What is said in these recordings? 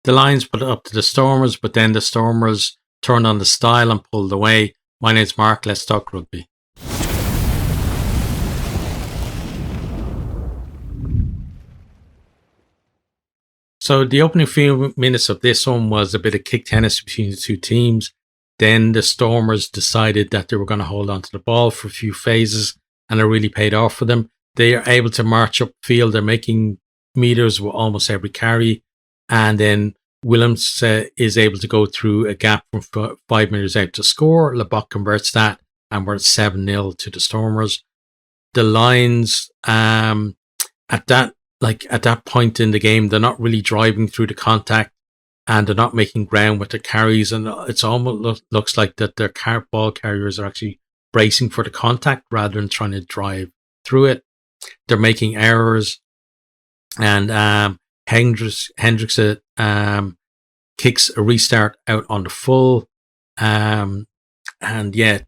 The Lions put it up to the Stormers, but then the Stormers turned on the style and pulled away. My name's Mark. Let's talk rugby. So the opening few minutes of this one was a bit of kick tennis between the two teams. Then the Stormers decided that they were going to hold on to the ball for a few phases, and it really paid off for them. They are able to march upfield. They're making meters with almost every carry. And then Williams is able to go through a gap from 5 meters out to score. Lebok converts that, and we're at 7-0 to the Stormers. The Lions, at that point in the game, they're not really driving through the contact, and they're not making ground with their carries, and it's almost looks like that their ball carriers are actually bracing for the contact rather than trying to drive through it. They're making errors, and Hendricks kicks a restart out on the full, and yeah,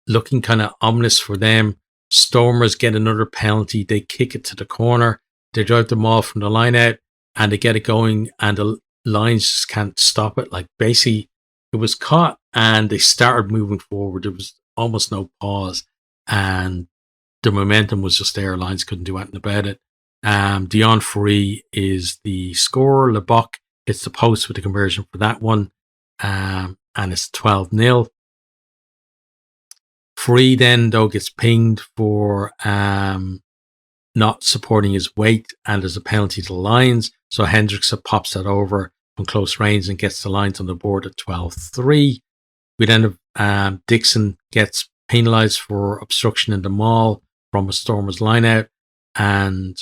looking kind of ominous for them. Stormers get another penalty. They kick it to the corner. They drive the ball from the line out, and they get it going, and the Lions just can't stop it. Like, basically, it was caught, and they started moving forward. There was almost no pause, and the momentum was just there. Lions couldn't do anything about it. Dion Free is the scorer. Lebok hits the post with the conversion for that one, and it's 12-0. Free then, though, gets pinged for not supporting his weight, and there's a penalty to the Lions. So Hendricks pops that over from close range and gets the Lions on the board at 12-3. We then have Dixon gets penalised for obstruction in the maul from a Stormers lineout, and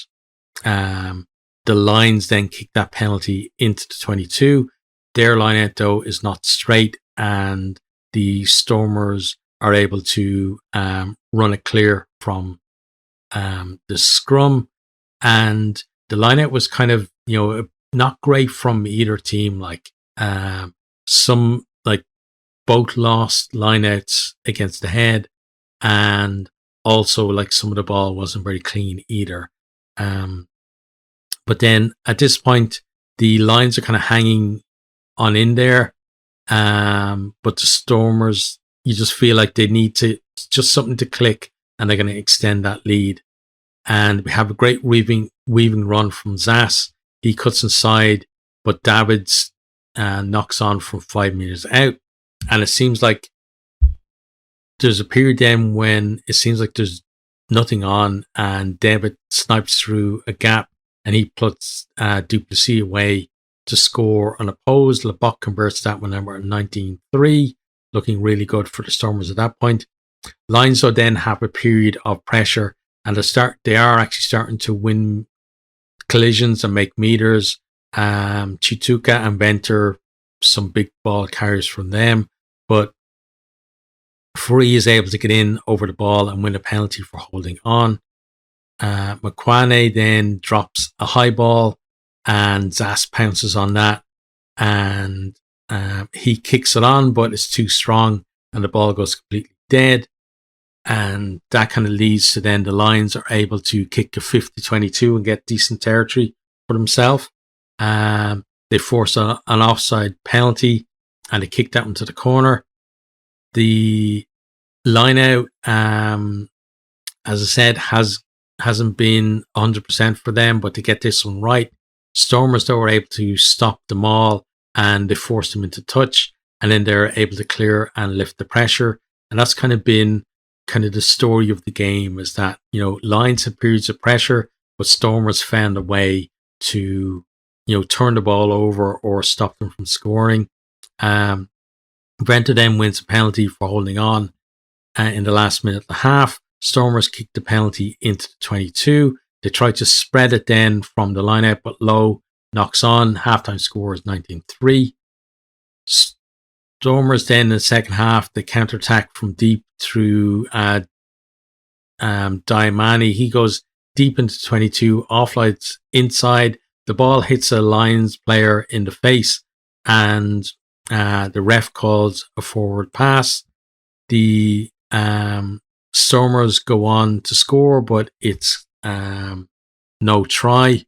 the Lions then kick that penalty into the 22. Their lineout, though, is not straight, and the Stormers are able to run it clear from the scrum, and the lineout was kind of, not great from either team. Both lost lineouts against the head, and also some of the ball wasn't very clean either. But then at this point, the Lions are kind of hanging on in there, but the Stormers, you just feel like they need just something to click, and they're going to extend that lead. And we have a great weaving run from Zas. He cuts inside, but Davids knocks on from 5 meters out. And it seems like there's a period then when it seems like there's nothing on, and David snipes through a gap, and he puts Duplessis away to score unopposed. Lebok converts that one, and we're at 19-3, looking really good for the Stormers at that point. Lions will then have a period of pressure, and they are actually starting to win collisions and make meters. Chituka and Venter, some big ball carriers from them, but Free is able to get in over the ball and win a penalty for holding on. Makwane then drops a high ball, and Zas pounces on that, and he kicks it on, but it's too strong, and the ball goes completely dead. And that kind of leads to then the Lions are able to kick a 50-22 and get decent territory for themselves. They force an offside penalty, and they kick that one to the corner. The line out, as I said, hasn't been 100% for them, but to get this one right, Stormers, though, were able to stop them all, and they forced them into touch, and then they're able to clear and lift the pressure. And that's kind of been the story of the game, is that, Lions had periods of pressure, but Stormers found a way to, turn the ball over or stop them from scoring. Brenta then wins a penalty for holding on in the last minute and a half. Stormers kicked the penalty into the 22. They tried to spread it then from the lineout, but Lowe knocks on. Halftime score is 19-3. Stormers then in the second half, the counter-attack from deep through Diamani. He goes deep into 22, offloads inside. The ball hits a Lions player in the face, and the ref calls a forward pass. The Stormers go on to score, but it's no try.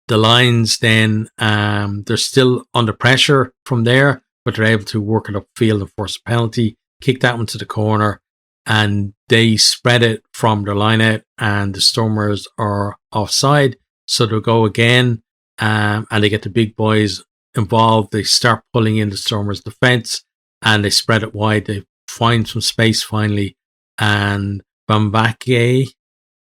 The Lions then, they're still under pressure from there, but they're able to work it upfield and force a penalty, kick that one to the corner, and they spread it from their line out, and the Stormers are offside. So they'll go again, and they get the big boys involved. They start pulling in the Stormers' defense, and they spread it wide. They find some space finally, and Bambake,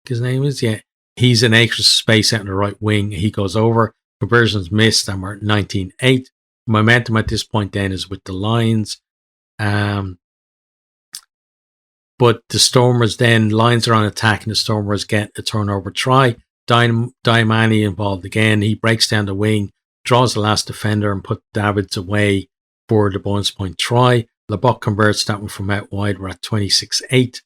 his name is, yeah, he's in extra space out in the right wing. He goes over. Conversion's missed, and we're at 19-8. Momentum at this point then is with the Lions. But the Stormers then, Lions are on attack, and the Stormers get a turnover try. Diamani involved again. He breaks down the wing, draws the last defender, and put Davids away for the bonus point try. LeBoc converts that one from out wide. We're at 26-8.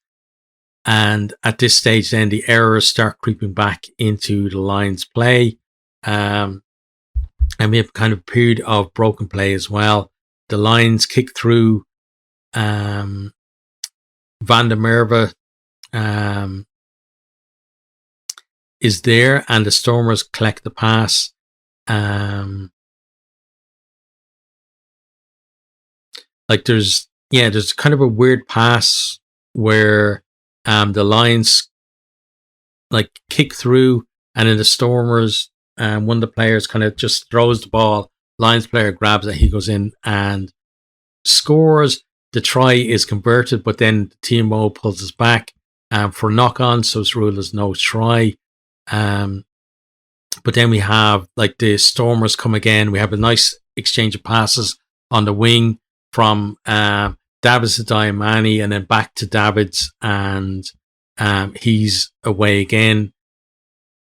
And at this stage then, the errors start creeping back into the Lions' play. And we have kind of a period of broken play as well. The Lions kick through Van der Merwe is there, and the Stormers collect the pass. There's kind of a weird pass where the Lions kick through, and then the Stormers, one of the players kind of just throws the ball. Lions player grabs it, he goes in and scores. The try is converted, but then the TMO pulls us back for knock on, so it's ruled as no try. But then we have the Stormers come again. We have a nice exchange of passes on the wing from Davids to Diamani, and then back to Davids, and he's away again.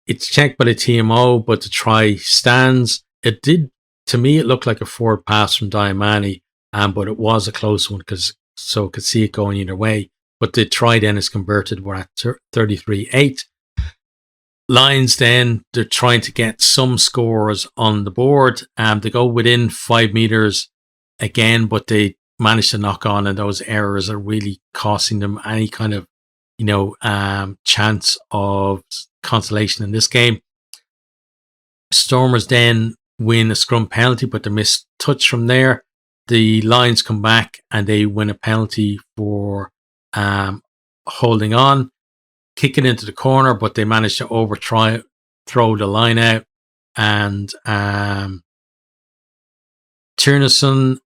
It's checked by the TMO, but the try stands. It did, to me, it looked like a forward pass from Diamani, but it was a close one, so could see it going either way. But the try then is converted. We're at 33-8. Lions then, they're trying to get some scores on the board. They go within 5 meters again, but they manage to knock on, and those errors are really costing them any kind of chance of consolation in this game. Stormers then win a scrum penalty, but they miss touch from there. The Lions come back and they win a penalty for holding on, kick it into the corner, but they manage to throw the line out, and Tiernason,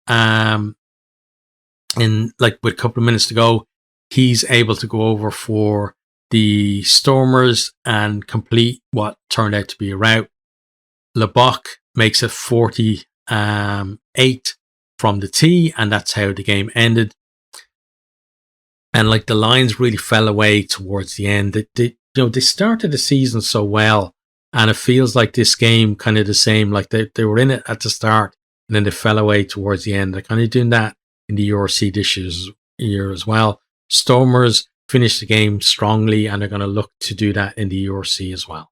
with a couple of minutes to go, he's able to go over for the Stormers and complete what turned out to be a rout. LeBoc makes it 48 from the tee, and that's how the game ended. And the Lions really fell away towards the end. They started the season so well, and it feels like this game kind of the same. They were in it at the start, and then they fell away towards the end. They're kind of doing that in the URC this year as well. Stormers finished the game strongly, and they're going to look to do that in the URC as well.